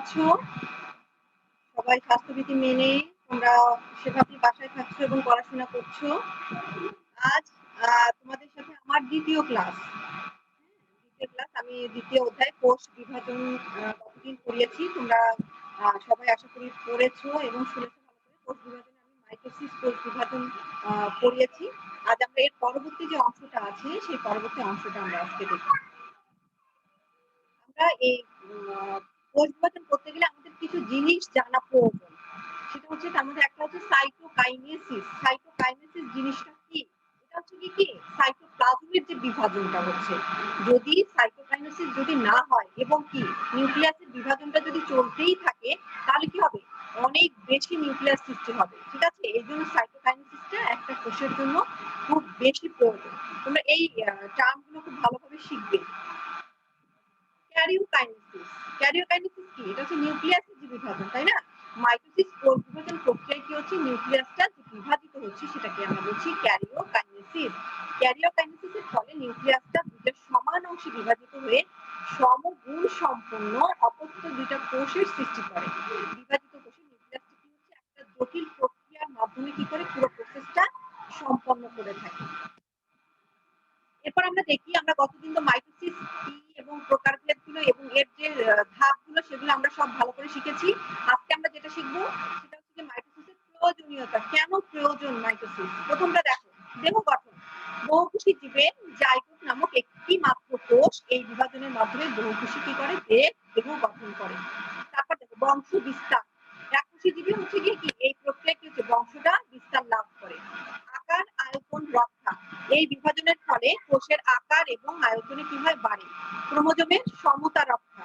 আছো? সবাই স্বাস্থ্যবিধি মেনে তোমরা সেভাবেই বাসায় থাকছো এবং পড়াশোনা করছো। আজ তোমাদের সাথে আমার দ্বিতীয় ক্লাস। আমি দ্বিতীয় অধ্যায় কোষ বিভাজন কতদিন পড়িয়েছি তোমরা সবাই আশা করি পড়েছো এবং শুনেছো ভালো করে। কোষ বিভাজনে আমি মাইটোসিস কোষ বিভাজন পড়িয়েছি। আজ আমরা এর পরবর্তী যে অংশটা আছে সেই পরবর্তী অংশটা আমরা আজকে দেখব। আমরা এই কোষ বিভাজন করতে গেলে আমাদের কিছু জিনিস জানা প্রয়োজন। সেটা হচ্ছে আমাদের একটা হচ্ছে সাইটোকাইনেসিস। সাইটোকাইনেসিস জিনিসটা কি? এটা হচ্ছে কি সাইটোপ্লাজমের যে বিভাজনটা হচ্ছে, যদি সাইটোকাইনেসিস যদি না হয় এবং কি নিউক্লিয়াসের বিভাজনটা যদি চলতেই থাকে, তাহলে কি হবে? অনেক বেশি নিউক্লিয়াস সৃষ্টি হবে। ঠিক আছে? এই জন্য সাইটোকাইনেসিসটা একটা কোষের জন্য খুব বেশি প্রয়োজন। তোমরা এই টার্মগুলো খুব ভালোভাবে শিখবে। ক্যারিওকাইনেসিস। ক্যারিওকাইনেসিস কি? এটা হচ্ছে নিউক্লিয়াসের যে বিভাজন, তাই না? মাইটোসিস কোষ বিভাজন প্রক্রিয়ায় কি হচ্ছে? নিউক্লিয়াসটা যে বিভাজিত হচ্ছে সেটাকে আমরা বলছি ক্যারিওকাইনেসিস। ক্যারিওকাইনেসিসের ফলে নিউক্লিয়াসটা দুটো সমান অংশে বিভাজিত হয়ে সমগুণ সম্পন্ন অপত্য দুইটা কোষের সৃষ্টি করে। বিভাজিত কোষে নিউক্লিয়াসটা কি হচ্ছে? একটা জটিল প্রক্রিয়ার মাধ্যমে কি করে পুরো প্রসেসটা সম্পন্ন করে থাকে। এরপর আমরা দেখি, আমরা গতদিন তো মাইটোসিস কি এবং প্রকারভেদগুলো এবং এর যে ধাপগুলো সেগুলো আমরা সব ভালো করে শিখেছি। আজকে আমরা যেটা শিখবো সেটা হচ্ছে যে মাইটোসিসের প্রয়োজনীয়তা। কেন প্রয়োজন মাইটোসিস? প্রথমটা দেখো, দেহ গঠন। বহুকোষী জীবের জাইগোট নামক একটি মাত্র কোষ এই বিভাজনের মাধ্যমে বহুকোষী কি করে? দেহ গঠন করে। তারপর দেখো বংশ বিস্তার। এককোষী জীবে হচ্ছে গিয়ে কি এই প্রক্রিয়া কি হচ্ছে? বংশটা বিস্তার লাভ করে। আকার আয়তন রক্ষা। এই বিভাজনের ফলে কোষের আকার এবং আয়তনে কি হয়? বাড়ে। ক্রোমোজোমের সমতা রক্ষা।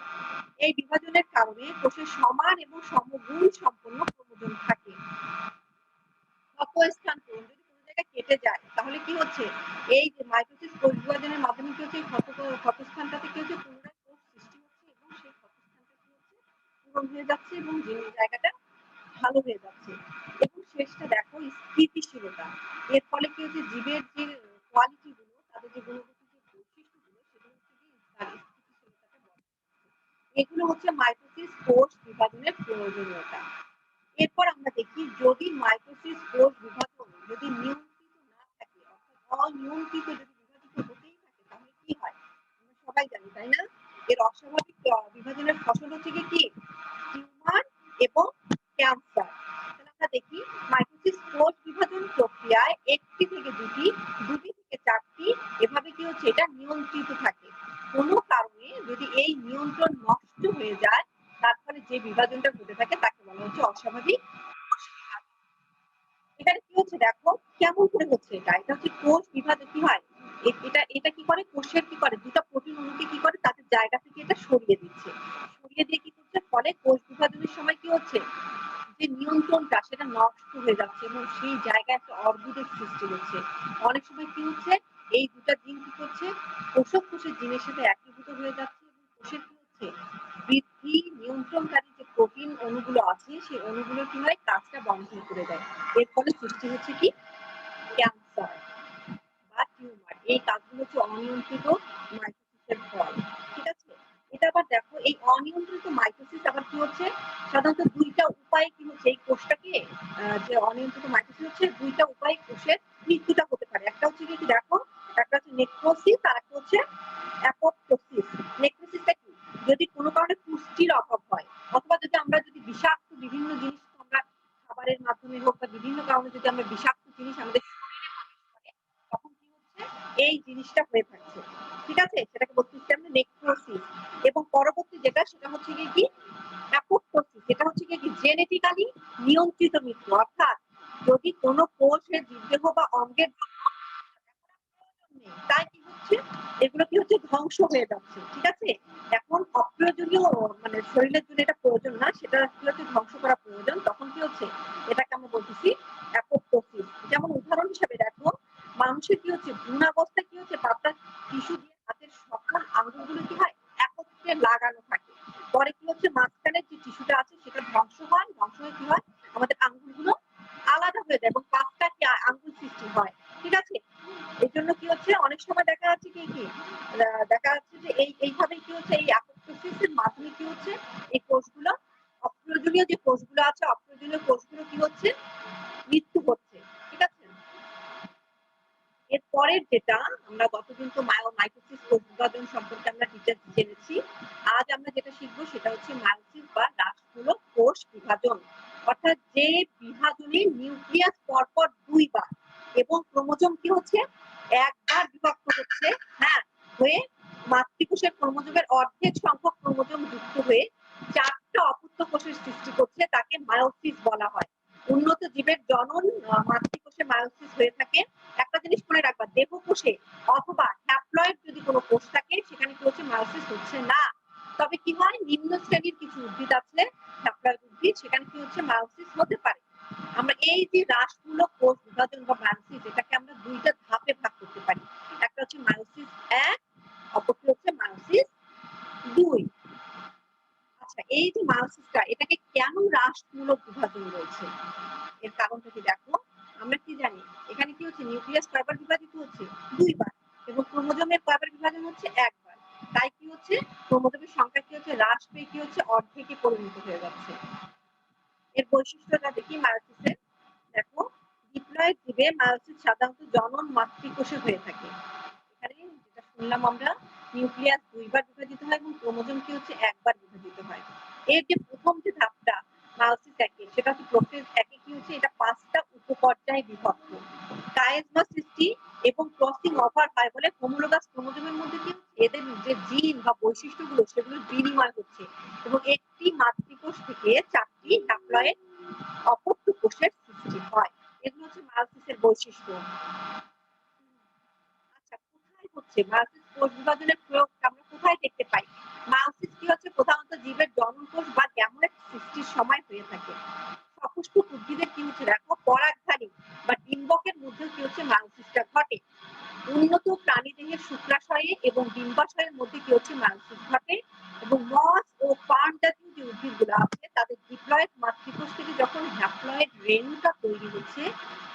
এই বিভাজনের কারণে কোষের সমান এবং সমগুণ সম্পন্ন ক্রোমোজোম থাকে। ক্ষতস্থান পূরণ। যদি কোনো জায়গায় কেটে যায় তাহলে কি হচ্ছে? এই যে মাইটোসিস কোষ বিভাজনের মাধ্যমে কি হচ্ছে? ক্ষতস্থানটাতে কি হচ্ছে? পুনরায় কোষ সৃষ্টি হচ্ছে এবং সেই ক্ষতস্থানটা কি হচ্ছে? পূরণ হয়ে যাচ্ছে এবং যে জায়গাটা ভালো হয়ে যাচ্ছে। এবং শেষটা দেখো স্থিতিশীলতা। এর ফলে কি হচ্ছে? জীবের যে কোয়ালিটি গুলো, তাদের যে গুণগত যে বৈশিষ্ট্যগুলো, সেগুলো হচ্ছে কি তার স্থিতিশীলতাটা বজায়। এগুলো হচ্ছে মাইটোসিস কোষ বিভাজনের প্রয়োজনীয়তা। এরপর আমরা দেখি, যদি মাইটোসিস কোষ বিভাজন যদি নিয়ন্ত্রিত না থাকে, অর্থাৎ অনিয়ন্ত্রিত যদি বিভাজিত হতেই থাকে, তাহলে কি হয়? আমরা সবাই জানি, তাই না? এর অস্বাভাবিক বিভাজনের ফসল হচ্ছে কি টিউমার এবং ক্যান্সার। তাহলে আমরা দেখি মাইটোসিস কোষ বিভাজন প্রক্রিয়ায় একটি থেকে দুটি থেকে চারটি এভাবে কি হচ্ছে? এটা নিয়ন্ত্রিত থাকে। কোনো কারণে যদি এই নিয়ন্ত্রণ নষ্ট হয়ে যায়, তার ফলে যে বিভাজনটা ঘটে থাকে তাকে বলা হচ্ছে অস্বাভাবিক। এখানে কি হচ্ছে দেখো, কেমন করে হচ্ছে এটা? এটা হচ্ছে কোষ বিভাজন কি হয়? এটা কি করে? কোষের কি করে? দুটো প্রোটিন অণুকে কি করে? তাদের জায়গা থেকে এটা সরিয়ে দিচ্ছে। সরিয়ে দিয়ে কি করছে? ফলে কোষ বিভাজনের সময় কি হচ্ছে? যে নিয়ন্ত্রণটা সেটা নষ্ট হয়ে যাচ্ছে এবং সেই জায়গায় একটা অর্বুদের সৃষ্টি হচ্ছে। অনেক সময় কি হচ্ছে? এই দুটা জিন কি করছে? কোষের জিনের সাথে একীভূত হয়ে যাচ্ছে এবং কোষের কি হচ্ছে? বৃদ্ধি নিয়ন্ত্রণকারী যে প্রোটিন অণুগুলো আছে সেই অণুগুলো কি হয়? কাজটা বন্ধ করে দেয়। এর ফলে সৃষ্টি হচ্ছে কি? ক্যান্সার বা টিউমার। এই কাজগুলো হচ্ছে অনিয়ন্ত্রিত মাইটোসিসের ফল। ঠিক আছে? এটা আবার দেখো, এই অনিয়ন্ত্রিত মাইটোসিস আবার কি হচ্ছে? সাধারণত দুইটা উপায়ে কি হচ্ছে এই কোষটাকে যে অনিয়ন্ত্রিত মাইটোসিস হচ্ছে দুইটা উপায়ে কোষের মৃত্যুটা হতে পারে। একটা হচ্ছে কি দেখো, একটা হচ্ছে নেক্রোসিস আর একটা হচ্ছে অ্যাপোপ্টোসিস। নেক্রোসিসটা কি? যদি কোনো কারণে পুষ্টির অভাব হয়, অথবা যদি বিষাক্ত বিভিন্ন জিনিস আমরা খাবারের মাধ্যমে হোক বা বিভিন্ন কারণে যদি আমরা বিষাক্ত জিনিস আমাদের শরীরে প্রবেশ করে, তখন কি হচ্ছে? এই জিনিসটা হয়ে থাকছে। ঠিক আছে? সেটাকে বলতেছি আমরা নেক্রোসিস। এবং পরবর্তী যেটা সেটা হচ্ছে কি অ্যাপোপ্টোসিস। এটা হচ্ছে কি জেনেটিক্যালি নিয়ন্ত্রিত মৃত্যু। অর্থাৎ যদি কোনো কোষের জীবদেহ বা অঙ্গের তাই কি হচ্ছে? এগুলো কি হচ্ছে? ধ্বংস হয়ে যাচ্ছে। ঠিক আছে? এখন অপ্রয়োজনীয় মানে শরীরের জন্য এটা প্রয়োজন না, সেটা কি হচ্ছে? ধ্বংস করা প্রয়োজন। তখন কি হচ্ছে? এটাকে আমরা বলতেছি অ্যাপোপ্টোসিস। যেমন উদাহরণ হিসেবে দেখো, মানুষের কি হচ্ছে? ভ্রূণাবস্থায় কি হচ্ছে? পাতলা টিস্যু দিয়ে হাতের সকল আঙ্গুলগুলো কি হয়? একত্রে লাগানো থাকে। পরে কি হচ্ছে? মাঝখানে যে টিস্যুটা আছে সেটা ধ্বংস হয়। ধ্বংস হয়ে কি হয়? আমাদের আঙ্গুলগুলো আলাদা হয়ে যায় এবং পাঁচটা কি আঙ্গুল সৃষ্টি হয়। ঠিক আছে? এর জন্য কি হচ্ছে? অনেক সময় দেখা যাচ্ছে দেখা যাচ্ছে যে এইভাবে কি হচ্ছে? এই অ্যাপোপ্টোসিসের মাধ্যমে কি হচ্ছে? এই কোষগুলো এতদিন তো মাইটোসিস কোষ বিভাজন সম্পর্কে আমরা ডিটেইলস জেনেছি। আজ আমরা যেটা শিখবো সেটা হচ্ছে মায়োসিস বা হ্রাসমূলক কোষ বিভাজন। অর্থাৎ যে বিভাজনে নিউক্লিয়াস পরপর ২ বার এবং ক্রোমোজোম কি হচ্ছে একবার বিভক্ত হচ্ছে, হ্যাঁ, হয়ে মাতৃকোষের ক্রোমোজোমের অর্ধেক সংখ্যক ক্রোমোজোম যুক্ত হয়ে ৪টা অপত্য কোষের সৃষ্টি করছে, তাকে মায়োসিস বলা হয়। উন্নত জীবের জনন মাতৃকোষে মায়োসিস হয়ে থাকে। একটা জিনিস মনে রাখবা, দেহকোষে অথবা হ্যাপ্লয়েড যদি কোনো কোষ থাকে সেখানে কি হচ্ছে মায়োসিস হচ্ছে না। তবে কি হয়, নিম্ন শ্রেণীর কিছু উদ্ভিদ আছে, হ্যাপ্লয়েড উদ্ভিদ, সেখানে কি হচ্ছে মায়োসিস হতে পারে। আমরা এই যে হ্রাসমূলক কোষ বিভাজন বা মায়োসিস, এটাকে আমরা ২টা ধাপে ভাগ করতে পারি। একটা হচ্ছে মায়োসিস ১, অপরটি হচ্ছে মায়োসিস ২। আচ্ছা, এই যে মায়োসিসটা, এটাকে কেন হ্রাসমূলক বিভাজন বলছে? এর কারণটা কি দেখো, আমরা কি জানি এখানে কি হচ্ছে নিউক্লিয়াস কয়বার বিভাজিত হচ্ছে ২ বার এবং ক্রোমোজোমের কয়বার বিভাজন হচ্ছে ১ বার। তাই কি হচ্ছে ক্রোমোজোমের সংখ্যা কি হচ্ছে হ্রাস পেয়ে কি হচ্ছে অর্ধেকে পরিণত হয়ে যাচ্ছে। এর বৈশিষ্ট্যটা দেখি মায়োসিসের। দেখো, ডিপ্লয়েড জীবে মায়োসিস সাধারণত জনন মাতৃকোষে হয়ে থাকে। এখানে যেটা শুনলাম আমরা, নিউক্লিয়াস ২ বার বিভাজিত হয় এবং ক্রোমোজোম কি হচ্ছে ১ বার বিভাজিত হয়। এর যে প্রথম যে ধাপটা মায়োসিস ১ এ, সেটা হচ্ছে প্রোফেজ ১ এ কি হচ্ছে এটা ৫টা উপপর্যায়ে বিভক্ত। কায়েজমা সৃষ্টি এবং ক্রসিং ওভার হয় বলে হোমোলোগাস ক্রোমোজোমের মধ্যে কি হচ্ছে এদের যে জিন বা বৈশিষ্ট্যগুলো সেগুলো বিনিময় হচ্ছে এবং একটি মাতৃকোষ থেকে ৪টি হ্যাপ্লয়েড অপত্য কোষের সৃষ্টি হয়। এগুলো হচ্ছে মায়োসিসের বৈশিষ্ট্য। আচ্ছা, কোথায় হচ্ছে মায়োসিস কোষ বিভাজনের প্রয়োগ আমরা কোথায় দেখতে পাই? মায়োসিস কি হচ্ছে প্রধানত জীবের জনন কোষ বা গ্যামেট সৃষ্টির সময় হয়ে থাকে। সপুষ্পক উদ্ভিদের কি হচ্ছে দেখো, পরাগধানী বা ডিম্বকের মধ্যেও কি হচ্ছে মায়োসিসটা ঘটে। উন্নত প্রাণীদেহের শুক্রাশয়ে এবং ডিম্বাশয়ের মধ্যে কি হচ্ছে মায়োসিস ঘটে এবং মস ও ফার্ন জাতীয় যে উদ্ভিদগুলো আছে তাদের ডিপ্লয়েড মাতৃকোষ থেকে যখন হ্যাপ্লয়েড রেণুটা তৈরি হচ্ছে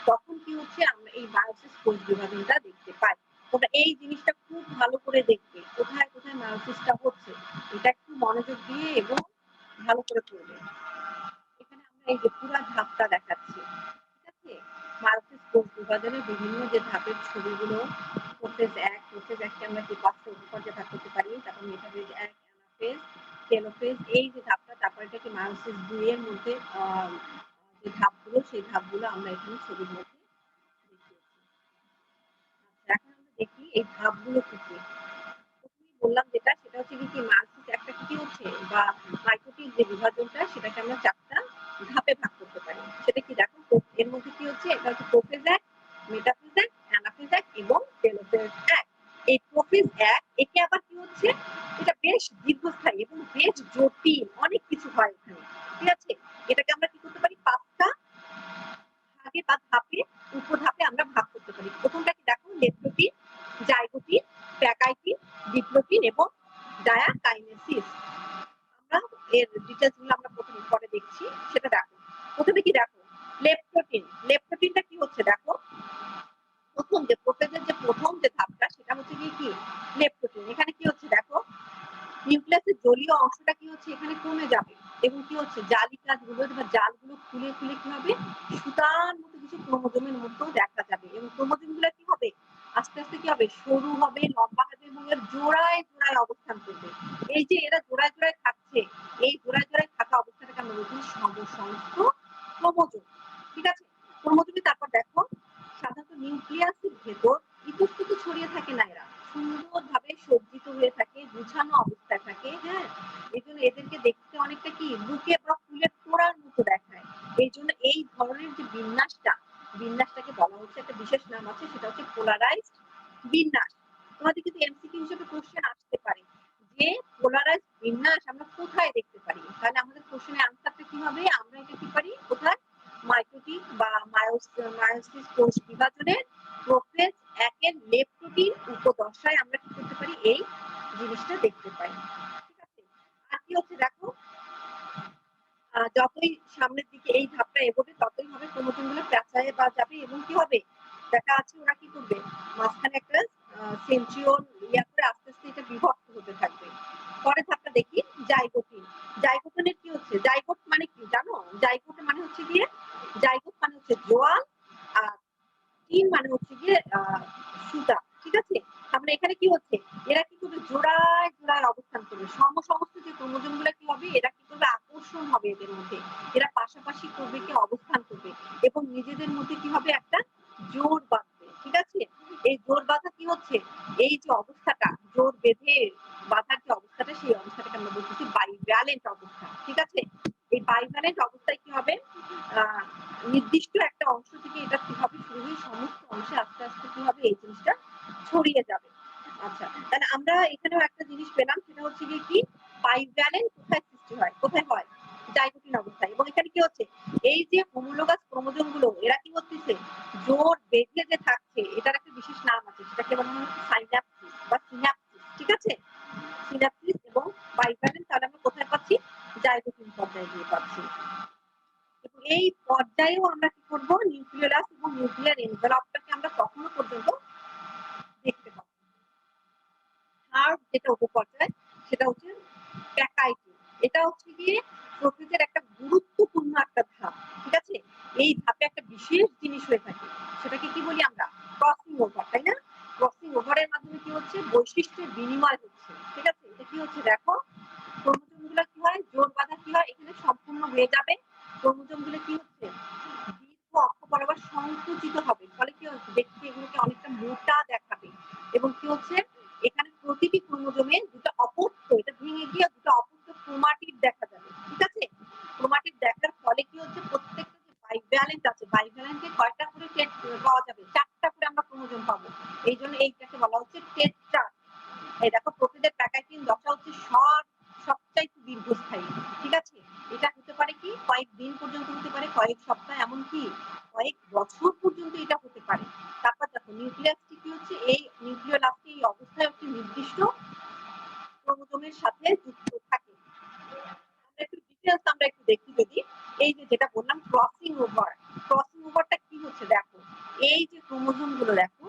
তখন কি হচ্ছে আমরা এই মায়োসিস কোষ বিভাজনটা দেখতে পাই। তোমরা এই জিনিসটা খুব ভালো করে দেখবে, কোথায় কোথায় মায়োসিসটা হচ্ছে এটা একটু মনোযোগ দিয়ে এবং ভালো করে পড়বে। এখানে আমরা এই যে পুরা ধাপটা দেখাচ্ছি, ঠিক আছে? মায়োসিস কোষ বিভাজনের বিভিন্ন যে ধাপের ছবিগুলো, প্রোফেজ ১, প্রোফেজ ১ কে আমরা কি ৫টা উপপর্যায়ে ভাগ করতে পারি। তারপর মেটাফেজ ১, অ্যানাফেজ, টেলোফেজ, এই যে ধাপটা, তারপর এটাকে মায়োসিস ২ এর মধ্যে যে ধাপগুলো, সেই ধাপগুলো আমরা এখানে ছবির মধ্যে দেখিয়েছি। আচ্ছা, এখন আমরা দেখি এই ধাপগুলো কি কি। প্রথমেই বললাম যেটা, সেটা হচ্ছে কি মায়োসিস একটা কি হচ্ছে বা মাইটোটিক যে বিভাজনটা সেটাকে আমরা ৪টা ধাপে ভাগ করতে পারি। সেটা কি দেখো, এর মধ্যে কি হচ্ছে, এটা হচ্ছে প্রোফেজ ১, মেটাফেজ ১, অ্যানাফেজ ১ এবং টেলোফেজ ১। এই প্রোফেজ ১ একে আবার কি হচ্ছে, এটা বেশ দীর্ঘস্থায়ী এবং বেশ জটিল, অনেক কিছু হয় এখানে, ঠিক আছে? এটাকে আমরা কি করতে পারি ৫টা ভাগে বা ধাপে, উপধাপে আমরা ভাগ করতে পারি। প্রথমটা কি দেখো, লেপ্টোটিন, জাইগোটিন, প্যাকাইটিন, ডিপ্লোটিন এবং ডায়াকাইনেসিস। আমরা এর ডিটেইলস গুলো আমরা পরে দেখছি, সেটা দেখো। প্রথমে কি দেখো, লেপ্টোটিন। লেপ্টোটিনটা কি হচ্ছে দেখো, প্রথম যে প্রোফেজের যে প্রথম যে ধাপটা সেটা হচ্ছে কি লেপ্টোটিন। এখানে কি হচ্ছে দেখো, নিউক্লিয়াসের জলীয় অংশটা কি হচ্ছে এখানে কমে যাবে এবং কি হচ্ছে জালিকাগুলো বা জালগুলো খুলে খুলে কি হবে, সুতার মতো কিছু ক্রোমোজোমের মতো দেখা যাবে এবং ক্রোমোজোমগুলো কি হবে আস্তে আস্তে কি হবে, সরু হবে, লম্বা হবে এবং এর জোড়ায় জোড়ায় অবস্থান করবে। এই যে এরা জোড়ায় জোড়ায় থাকছে, এই জোড়ায় জোড়ায় থাকা অবস্থাটাকে আমরা বলছি সমসংস্থ ক্রোমোজোম, ঠিক আছে? ক্রোমোজোমে তারপর দেখো, সাধারণত নিউক্লিয়াসের ভেতর ইতস্তত ছড়িয়ে থাকে না, এরা সুন্দরভাবে সজ্জিত হয়ে থাকে, গুছানো অবস্থায় থাকে, হ্যাঁ? এই জন্য এদেরকে দেখতে অনেকটা কি বুকে বা ফুলের তোড়ার মতো দেখায়। এই জন্য এই ধরনের যে বিন্যাসটাকে বলা হচ্ছে, একটা বিশেষ নাম আছে, সেটা হচ্ছে পোলারাইজড বিন্যাস। তোমাদের কিন্তু এমসিকিউ হিসেবে কোশ্চেন আসতে পারে যে পোলারাইজড বিন্যাস আমরা কোথায় দেখতে পারি। তাহলে আমাদের কোশ্চেনের আনসারটা কি হবে, আমরা এটা কি পারি, কোথায়, মাইটোটিক বা মায়োসিস কোষ বিভাজনের প্রোফেজ ১ এর লেপ্টোটিন উপদশায় আমরা কি করতে পারি, এই জিনিসটা দেখতে পাই, ঠিক আছে? আর কি হচ্ছে দেখো, যতই সামনের দিকে এই ধাপটা এগোবে ততই হবে ক্রোমোজোমগুলো পেঁচায়ে বা যাবে এবং কি হবে, দেখা আছে ওরা কি করবে, মাঝখানে একটা সেন্ট্রিওল ইয়া করে আস্তে আস্তে এটা বিভক্ত হতে থাকবে। পরের ধাপটা দেখি, জাইগোটিন। জাইগোটিনের কি হচ্ছে, জাইগোট মানে কি জানো, জাইগোট মানে হচ্ছে গিয়ে, জাইগোট মানে হচ্ছে জোয়াল, আর টিন মানে হচ্ছে গিয়ে সুতা, ঠিক আছে? আমরা এখানে কি হচ্ছে, এরা কি করবে, জোড়ায় জোড়ায় অবস্থান করবে, সমস্ত যে ক্রোমোজোম গুলা কি হবে, এরা কি করবে, আকর্ষণ হবে এদের মধ্যে, এরা পাশাপাশি করবে, কি অবস্থান করবে এবং নিজেদের মধ্যে কি হবে, একটা জোড় বাঁধবে। ঠিক আছে, এই জোড় বাঁধা কি হচ্ছে, এই যে অবস্থাটা, জোড় বেঁধে বাঁধার যে অবস্থাটা, সেই অবস্থাটাকে আমরা বলতেছি বাইভ্যালেন্ট অবস্থা। ঠিক আছে, এই বাইভ্যালেন্ট অবস্থায় কি হবে, আহ নির্দিষ্ট একটা অংশ থেকে এটা কি হবে, শুরু হয়ে সমস্ত অংশে আস্তে আস্তে কি হবে, এই জিনিসটা ছড়িয়ে যাবে। আচ্ছা, তাহলে আমরা এখানেও একটা জিনিস পেলাম, সেটা হচ্ছে গিয়ে কি, বাইভ্যালেন্ট কোথায় সৃষ্টি হয়, কোথায় হয়, জাইগোটিন অবস্থায়। এবং এখানে কি হচ্ছে, এই যে হোমোলোগাস ক্রোমোজোম গুলো, এরা কি করতেছে, জোড় বেঁধে যে থাকছে, এটার একটা বিশেষ নাম আছে, সেটাকে বলা হয় সাইন্যাপসিস বা সিন্যাপসিস। ঠিক আছে, সিন্যাপসিস এবং বাইভ্যালেন্ট, তাহলে আমরা কোথায় পাচ্ছি, জাইগোটিন পর্যায়ে গিয়ে পাচ্ছি। এবং এই পর্যায়েও আমরা কি করবো, নিউক্লিয়াস এবং নিউক্লিয়ার এনভেলপটাকে আমরা কখনো পর্যন্ত দেখতে পাবো। থার্ড যেটা উপপর্যায়, সেটা হচ্ছে প্যাকাইটিন। এটা হচ্ছে গিয়ে প্রকৃতির একটা গুরুত্বপূর্ণ একটা ধাপ। ঠিক আছে, এই ধাপে একটা বিশেষ জিনিস হয়ে থাকে, সেটাকে কি বলি আমরা, ক্রসিং ওভার, তাই না? ক্রসিং ওভারের মাধ্যমে কি হচ্ছে, বৈশিষ্ট্যের বিনিময় হচ্ছে। ঠিক আছে, এটা কি হচ্ছে, দেখো ক্রোমোজোম গুলো কি হয়, জোড় বাঁধা কি হয়, এখানে সম্পূর্ণ হয়ে যাবে। ক্রোমোজোম গুলো কি হচ্ছে, দীর্ঘ অক্ষ বরাবর সংকুচিত হবে, ফলে কি হচ্ছে, দেখতে এগুলোকে অনেকটা মোটা দেখাবে। এবং কি হচ্ছে, এখানে প্রতিটি ক্রোমোজোমে দুটো অপত্য, এটা ভেঙে গিয়ে দুটো অপত্য ক্রোমাটিড দেখা যাবে। ঠিক আছে, ক্রোমাটিড দেখার ফলে কি হচ্ছে, প্রত্যেকটা যে বাইভ্যালেন্ট আছে, বাইভ্যালেন্টে কয়টা করে পাওয়া যাবে, 4টা করে আমরা ক্রোমোজোম পাবো। এই জন্য এইটাকে বলা হচ্ছে টেট্রা। এই দেখো, প্রকৃতির প্যাকাইটিন দশা হচ্ছে সবচাইতে দীর্ঘস্থায়ী। ঠিক আছে, এটা হতে পারে কি কয়েক দিন পর্যন্ত হতে পারে, কয়েক সপ্তাহ, এমনকি কয়েক বছর পর্যন্ত এটা হতে পারে। তারপর দেখো নিউক্লিয়াসটি কি হচ্ছে, এই নিউক্লিয়াসটি এই অবস্থায় একটি নির্দিষ্ট ক্রোমোজোমের সাথে যুক্ত থাকে। আমরা একটু ডিটেইলস আমরা একটু দেখি যদি, এই যে যেটা বললাম ক্রসিং ওভার, ক্রসিং ওভারটা কি হচ্ছে, দেখো এই যে ক্রোমোজোম গুলো দেখো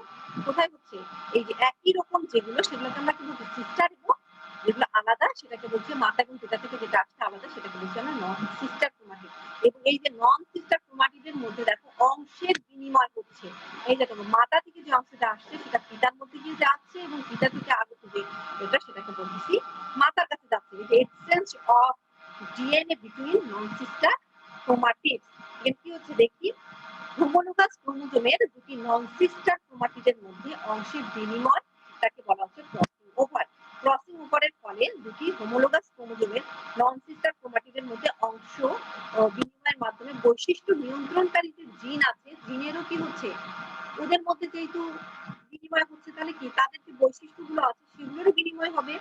কোথায় হচ্ছে, এই যে একই রকম যেগুলো, সেগুলোকে আমরা কি বলছি, সিস্টার, এবং যেগুলো আলাদা সেটাকে বলছে মাতা এবং পিতা থেকে যেটা আসছে আলাদা, সেটাকে বলছি আমরা নন সিস্টার ক্রোমাটিড। এবং এই যে নন সিস্টার ক্রোমাটিডের মধ্যে দেখো অংশের বিনিময় হচ্ছে। এই যে দেখো, মাতা থেকে যে অংশটা আসছে সেটা পিতার মধ্যে গিয়ে যাচ্ছে, এবং পিতা থেকে আগত যে এটা, সেটাকে বলতেছি মাতার কাছে যাচ্ছে। এই যে exchange of DNA between non sister chromatids. এর কি হচ্ছে দেখি, হোমোলোগাস ক্রোমোজোমের দুটি নন সিস্টার ক্রোমাটিডের মধ্যে অংশের বিনিময়, তাকে বলা হচ্ছে ক্রসিং ওভার। ক্রসিং ওভারের ফলে দুটি হোমোলোগাস ক্রোমোজোমের নন সিস্টার ক্রোমাটিডের মধ্যে অংশ বিনিময়ের মাধ্যমে বৈশিষ্ট্য নিয়ন্ত্রণকারী যে জিন আছে, জিনেরও কি হচ্ছে, ওদের মধ্যে যেহেতু বিনিময় হচ্ছে, তাহলে কি তাদের যে বৈশিষ্ট্যগুলো আছে সেগুলোরও বিনিময় হবে।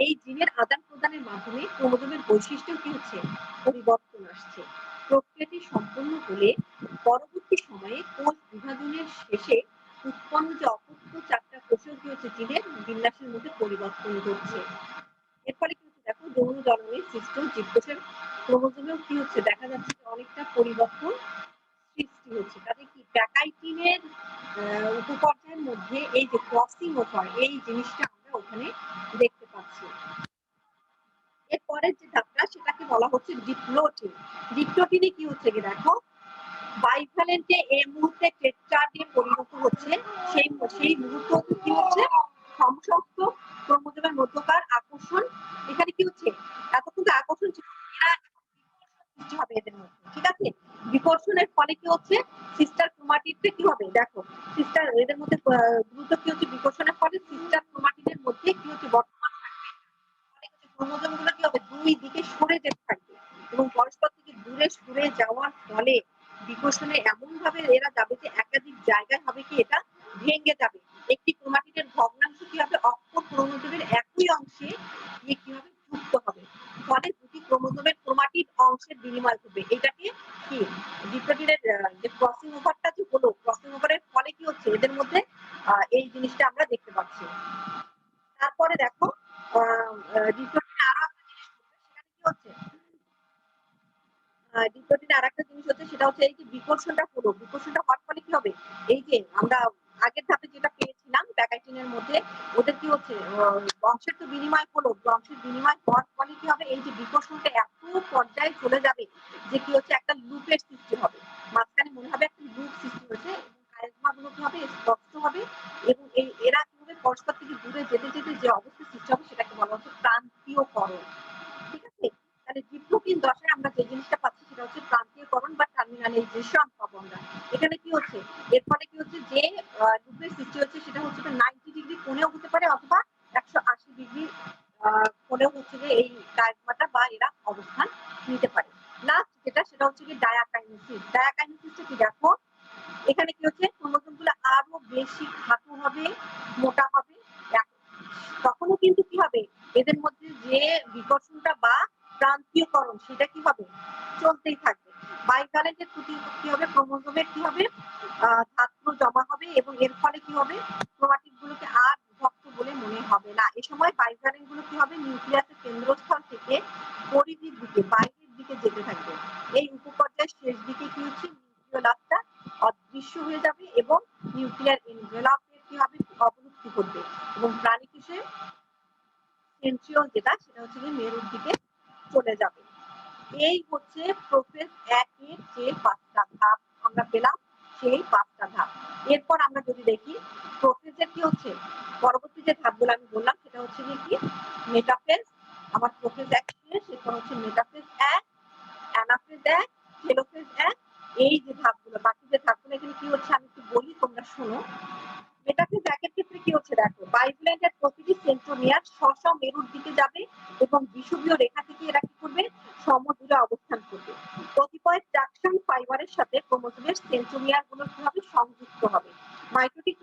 এই জিনের আদান প্রদানের মাধ্যমে ক্রোমোজোমের বৈশিষ্ট্য কি হচ্ছে, পরিবর্তন আসছে। প্রক্রিয়াটি সম্পন্ন হলে পরবর্তী সময়ে কোষ বিভাজনের শেষে উৎপন্ন যে অপত্য 4টা কোষেও কি হচ্ছে, জিনের বিন্যাসের মধ্যে পরিবর্তন ঘটছে। এর ফলে কি হচ্ছে, দেখো যৌন জননে সৃষ্ট জীবকোষের ক্রোমোজোমেও কি হচ্ছে, দেখা যাচ্ছে যে অনেকটা পরিবর্তন সৃষ্টি হচ্ছে। তাতে কি প্যাকাইটিনের উপপর্যায়ের মধ্যে এই যে ক্রসিং ওভার, এই জিনিসটা আমরা ওখানে দেখতে পাচ্ছি। এরপরের যে ধাপটা, সেটাকে বলা হচ্ছে ডিপ্লোটিন। ডিপ্লোটিনে কি হচ্ছে কি, দেখো বাইভ্যালেন্টে এই মুহূর্তে টেট্রাডে পরিণত হচ্ছে। সেই মুহূর্ত কি হচ্ছে, সমস্ত ক্রোমোজোমের মধ্যকার আকর্ষণ, এখানে কি হচ্ছে, এতক্ষণ তো আকর্ষণ ছিল, সৃষ্টি হবে এদের মধ্যে। ঠিক আছে, বিকর্ষণের ফলে কি হচ্ছে, সিস্টার ক্রোমাটিডে কি হবে, দেখো সিস্টার এদের মধ্যে দ্রুত কি হচ্ছে, বিকর্ষণের ফলে সিস্টার ক্রোমাটিডের মধ্যে কি হচ্ছে, বর্তমান ক্রোমোজোম গুলো কি হবে, দুই দিকে সরে যেতে থাকবে, এবং পরস্পর থেকে দূরে সরে যাওয়ার ফলে বিকর্ষণে এমন ভাবে এরা যাবে যে একাধিক জায়গায় হবে কি, এটা ভেঙে যাবে। একটি ক্রোমাটিডের ভগ্নাংশ কি হবে, অপর ক্রোমোজোমের একই অংশে গিয়ে কি হবে, যুক্ত হবে। ফলে দুটি ক্রোমোজোমের ক্রোমাটিড অংশের বিনিময় হবে। এটাকে কি ডিপ্লোটিডের যে ক্রসিং ওভারটা যে হলো, ক্রসিং ওভারের ফলে কি হচ্ছে, এদের মধ্যে এই জিনিসটা আমরা দেখতে পাচ্ছি। তারপরে দেখো ডিপ্লোটিন আরো একটা জিনিস করবে, সেখানে কি হচ্ছে, ডিপ্লোটিন আর একটা জিনিস হচ্ছে, সেটা হচ্ছে এই যে বিকর্ষণটা হলো, বিকর্ষণটা হওয়ার ফলে কি হবে, এই যে আমরা আগের ধাপে যেটা পেয়েছিলাম প্যাকাইটিনের মধ্যে, ওদের কি হচ্ছে, বংশের তো বিনিময় হলো, বংশের বিনিময় হওয়ার ফলে কি হবে, এই যে বিকর্ষণটা এত পর্যায়ে চলে যাবে যে কি হচ্ছে, একটা লুপের সৃষ্টি হবে। মাঝখানে মনে হবে একটা লুপ সৃষ্টি হয়েছে, এবং কারিজমা গুলো কি হবে, স্পষ্ট হবে, এবং এরা কি হবে, পরস্পর থেকে দূরে যেতে যেতে যে অবস্থা সৃষ্টি হবে সেটাকে বলা হচ্ছে প্রান্তীয়করণ। ঠিক আছে? তাহলে ডিপ্লোকিন দশায় আমরা যে জিনিসটা পাচ্ছি সেটা হচ্ছে প্রান্তীয়করণ বা টার্মিনালাইজেশন পাবো আমরা। এখানে কি হচ্ছে? এর ফলে কি হচ্ছে যে লুপের সৃষ্টি হচ্ছে সেটা হচ্ছে 90 ডিগ্রি কোণেও হতে পারে অথবা 180 ডিগ্রি কোণেও হচ্ছে যে এই ডায়াগ্রামটা বা এরা অবস্থান নিতে পারে। লাস্ট যেটা সেটা হচ্ছে কি ডায়াকাইনেসিস। ডায়াকাইনেসিসটা কি দেখো, এখানে কি হচ্ছে ক্রোমোজোমগুলো আরো বেশি খাটো হবে, মোটা হবে। তখনও কিন্তু কি হবে, এদের মধ্যে যে বিকর্ষণটা বা প্রান্তীয়করণ সেটা কি হবে, চলতেই থাকবে। বাইভ্যালেন্টের কি হবে, ক্রোমোজোমের কি হবে, ধাত্র জমা হবে এবং এর ফলে কি হবে, ক্রোমাটিড গুলোকে আর বিভক্ত বলে মনে হবে না। এ সময় বাইভ্যালেন্ট গুলো কি হবে, নিউক্লিয়াসের কেন্দ্রস্থল থেকে পরিধির দিকে বাইরের দিকে যেতে থাকবে। এই উপপর্যায়ের শেষ দিকে কি হচ্ছে, নিউক্লিওলাসটা অদৃশ্য হয়ে যাবে এবং নিউক্লিয়ার এনভেলপের কি হবে, অবলুপ্তি ঘটবে এবং প্রাণী কিসে সেন্ট্রিওল যেটা সেটা হচ্ছে মেরুর দিকে চলে যাবে। এই হচ্ছে প্রোফেজ 1 এর যে 5টা ধাপ আমরা পেলাম, সেই 5টা ধাপ। এরপর আমরা যদি দেখি প্রোফেজের কি হচ্ছে পরবর্তী যে ধাপগুলো আমি বললাম সেটা হচ্ছে কি মেটাফেজ। আমার প্রোফেজ 1 শেষ, এরপর হচ্ছে মেটাফেজ 1, অ্যানাফেজ 1, টেলোফেজ 1। এই যে ধাপগুলো, বাকি যে ধাপগুলো এখানে কি হচ্ছে আমি একটু বলি, তোমরা শোনো। মেটাফেজ 1 এর ক্ষেত্রে কি হচ্ছে দেখো, বাইভ্যালেন্টের প্রতিটি সেন্ট্রোমিয়ার স্ব মেরুর দিকে যাবে এবং বিষুবীয় রেখা থেকে এরা কি করবে, সমদূরে অবস্থান করবে। কতিপয় ট্রাকশন ফাইবারের সাথে ক্রোমোজোমের সেন্ট্রোমিয়ার গুলো কি হবে, সংযুক্ত হবে। মাইটোটিক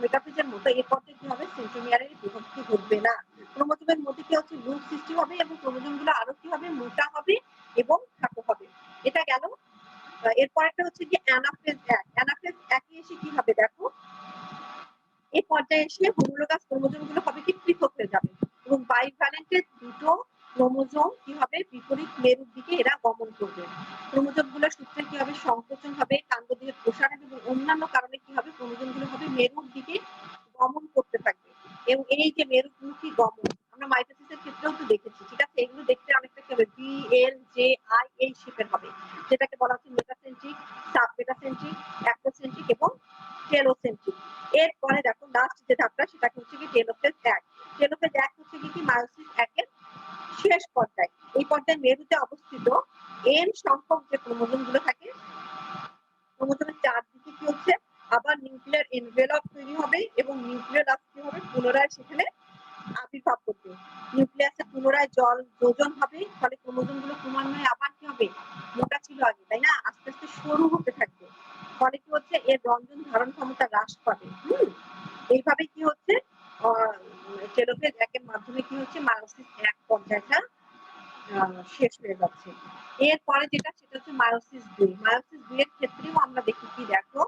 মেটাফেজের মতো এর পর্যায়ে কি হবে, সেন্ট্রোমিয়ারের বিভক্তি ঘটবে না। ক্রোমোজোমের মধ্যে কি হচ্ছে, লুপ সৃষ্টি হবে এবং ক্রোমোজোম গুলো আরো কি হবে, মোটা হবে এবং খাটো হবে। এটা গেল। এরপর একটা হচ্ছে কি অ্যানাফেজ 1। অ্যানাফেজ 1 এ এসে কি হবে দেখো, এই পর্যায়ে এসে হোমোলোগাস ক্রোমোজোম গুলো হবে কি পৃথক হয়ে যাবে এবং বাইভ্যালেন্টের দুটো ক্রোমোজোম কি হবে, বিপরীত মেরুর দিকে এরা গমন করবে। ক্রোমোজোম গুলোর সূত্রে কি হবে, সংকোচন হবে, কাণ্ডদেহের প্রসারণ এবং অন্যান্য কারণে কি হবে, ক্রোমোজোম গুলো হবে মেরুর দিকে গমন করতে থাকবে। এবং এই যে মেরুমুখী গমন আমরা মাইটোসিসের ক্ষেত্রেও তো দেখেছি। ঠিক আছে, এগুলো দেখতে অনেকটা কি হবে, BLJI এই শেপের হবে, যেটাকে বলা হচ্ছে মেটাসেন্ট্রিক, সাবমেটাসেন্ট্রিক, অ্যাক্টোসেন্ট্রিক এবং টেলোসেন্ট্রিক। এরপরে দেখো লাস্ট যে ধাপটা সেটা হচ্ছে কি টেলোফেজ 1। টেলোফেজ 1 হচ্ছে কি মায়োসিস 1 এর শেষ পর্যায়ে। এই পর্যায়ে মেরুতে অবস্থিত N সংখ্যক যে ক্রোমোজোম গুলো থাকে, ক্রোমোজোমের চারদিকে কি হচ্ছে আবার নিউক্লিয়ার এনভেলপ তৈরি হবে এবং নিউক্লিয়াস কি হবে, পুনরায় সেখানে আবির্ভাব করবে। নিউক্লিয়াসে পুনরায় জল যোজন হবে, ফলে ক্রোমোজোম গুলো ক্রমান্বয়ে আবার কি হবে, মোটা ছিল আগে তাই না, আস্তে আস্তে সরু হতে থাকবে। ফলে কি হচ্ছে, এর রঞ্জন ধারণ ক্ষমতা হ্রাস পাবে। এইভাবে কি হচ্ছে, টেলোফেজ 1 এর মাধ্যমে কি হচ্ছে, মায়োসিস 1 পর্যায়টা শেষ হয়ে যাচ্ছে। এরপরে যেটা সেটা হচ্ছে মায়োসিস 2। মায়োসিস 2 এর ক্ষেত্রেও আমরা দেখি কি দেখো,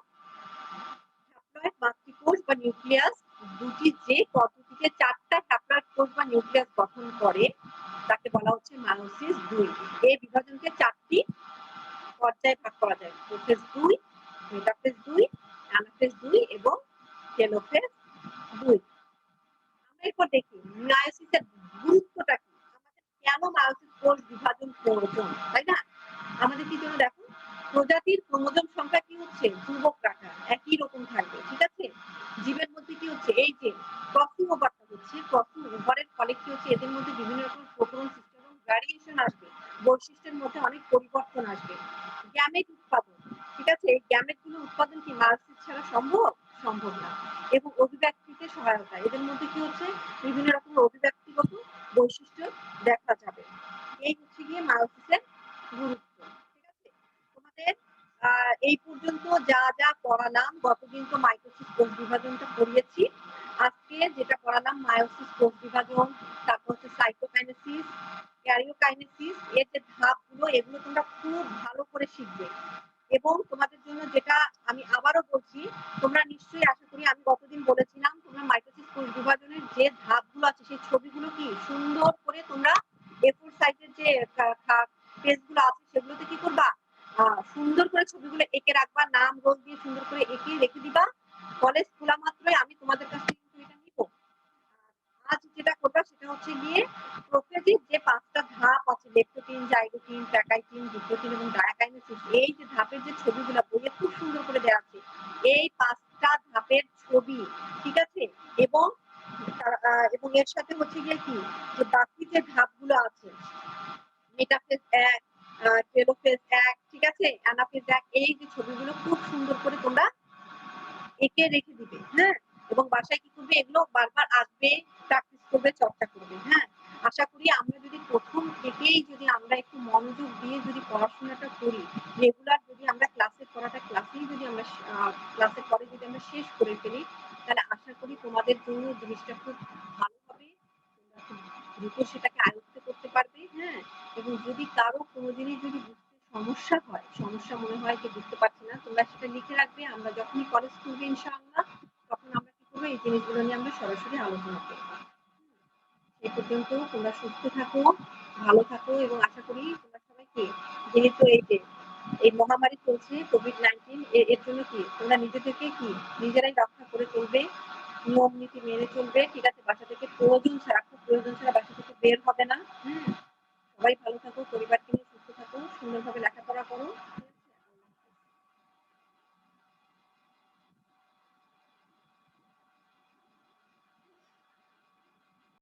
হ্যাপ্লয়েড মাতৃকোষ বা নিউক্লিয়াস দুটি যে পদ্ধতিতে 4টা হ্যাপ্লয়েড কোষ বা নিউক্লিয়াস গঠন করে তাকে বলা হচ্ছে মায়োসিস 2। এই বিভাজনকে 4টি পর্যায়ে ভাগ করা যায়, প্রোফেজ 2, মেটাফেজ 2, অ্যানাফেজ 2 এবং টেলোফেজ 2। আমরা এরপর দেখি মায়োসিসের গুরুত্বটা কি, আমাদের কেন মায়োসিস কোষ বিভাজন প্রয়োজন, তাই না? আমাদের কি জন্য দেখো, প্রজাতির ক্রোমোজোম সংখ্যা কি হচ্ছে, ধ্রুবক রাখা, একই রকম থাকবে। ঠিক আছে, জীবের মধ্যে কি হচ্ছে, এই যে ক্রসিং ওভারটা হচ্ছে, ক্রসিং ওভারের ফলে কি হচ্ছে, এদের মধ্যে বিভিন্ন রকম প্রকরণ সৃষ্টি এবং ভ্যারিয়েশন আসবে, বৈশিষ্ট্যের মধ্যে অনেক পরিবর্তন আসবে। গ্যামেট উৎপাদন, ঠিক আছে, এই গ্যামেট গুলো উৎপাদন কি মায়োসিস ছাড়া সম্ভব না। এবং অভিব্যক্তিতে সহায়তা, এদের মধ্যে কি হচ্ছে, বিভিন্ন রকম অভিব্যক্তিগত বৈশিষ্ট্য দেখা যাবে। এই হচ্ছে গিয়ে মায়োসিসের গুরুত্ব। ঠিক আছে, তোমাদের এই পর্যন্ত যা যা পড়ালাম, গতদিন তো মাইটোসিস কোষ বিভাজনটা পড়িয়েছি, আজকে যেটা পড়ালাম মায়োসিস কোষ বিভাজন, তারপর হচ্ছে সাইটোকাইনেসিস, ক্যারিওকাইনেসিস, এর যে ধাপগুলো এগুলো তোমরা খুব ভালো করে শিখবে। এবং তোমাদের জন্য যেটা আমি আবারও বলছি, তোমরা নিশ্চয়ই আশা করি, আমি গতদিন বলেছিলাম তোমরা মাইটোসিস কোষ বিভাজনের যে ধাপগুলো আছে সেই ছবিগুলো কি সুন্দর করে তোমরা A4 সাইজের যে পেজগুলো আছে সেগুলোতে কি করবা, সুন্দর করে ছবিগুলো এঁকে রাখবা, নাম রোল দিয়ে সুন্দর করে এঁকে রেখে দিবা। কলেজ খোলা মাত্রই আমি তোমাদের কাছ থেকে কিন্তু এটা নিব। আজ যেটা করবা সেটা হচ্ছে গিয়ে প্রোফেজের যে 5টা ধাপ আছে, লেপ্টোটিন, জাইলোটিন, প্যাকাইটিন, ডিপ্লোটিন এবং ডায়াকাইনেসিস, এই যে ধাপের যে ছবিগুলো বইয়ে খুব সুন্দর করে দেওয়া আছে, এই 5টা ধাপের ছবি, ঠিক আছে, এবং এবং এর সাথে হচ্ছে গিয়ে কি যে বাকি যে ধাপগুলো আছে মেটাফেজ ১, টেলোফেজ ১, ঠিক আছে? অ্যানাফেজ ১ এই যে ছবিগুলো খুব সুন্দর করে তোমরা এঁকে রেখে দিবে, হ্যাঁ? এবং বাসায় কি করবে এগুলো বারবার আসবে, প্র্যাকটিস করবে, চর্চা করবে, হ্যাঁ? আশা করি আমরা যদি ১ম থেকেই যদি আমরা একটু মনোযোগ দিয়ে যদি পড়াশোনাটা করি, রেগুলার যদি আমরা ক্লাসের পড়াটা ক্লাসেই যদি আমরা ক্লাসের পরে যদি আমরা শেষ করে ফেলি, তাহলে আশা করি তোমাদের জন্য জিনিসটা খুব ভালো হবে। তোমরা খুব দ্রুত সেটাকে আয়ত্ত করতে পারবে, হ্যাঁ? এবং যদি কারো কোনো জিনিস যদি বুঝতে সমস্যা মনে হয় যে বুঝতে পারছি না, তোমরা সেটা লিখে রাখবে। আমরা যখনই কলেজ খুলবে ইনশাআল্লাহ, তখন আমরা কি করবো এই জিনিসগুলো নিয়ে আমরা সরাসরি আলোচনা করব। সে পর্যন্ত তোমরা সুস্থ থাকো, ভালো থাকো এবং আশা করি তোমরা সবাইকে যেহেতু এই যে এই মহামারী চলছে কোভিড-19 এর জন্য কি তোমরা নিজেদেরকে কি নিজেরাই রক্ষা করে চলবে, নিয়ম নীতি মেনে চলবে, ঠিক আছে? বাসা থেকে প্রয়োজন ছাড়া খুব প্রয়োজন ছাড়া বাসা থেকে বের হবে না, হুম? সবাই ভালো থাকো, পরিবারকে নিয়ে সুস্থ থাকো, সুন্দরভাবে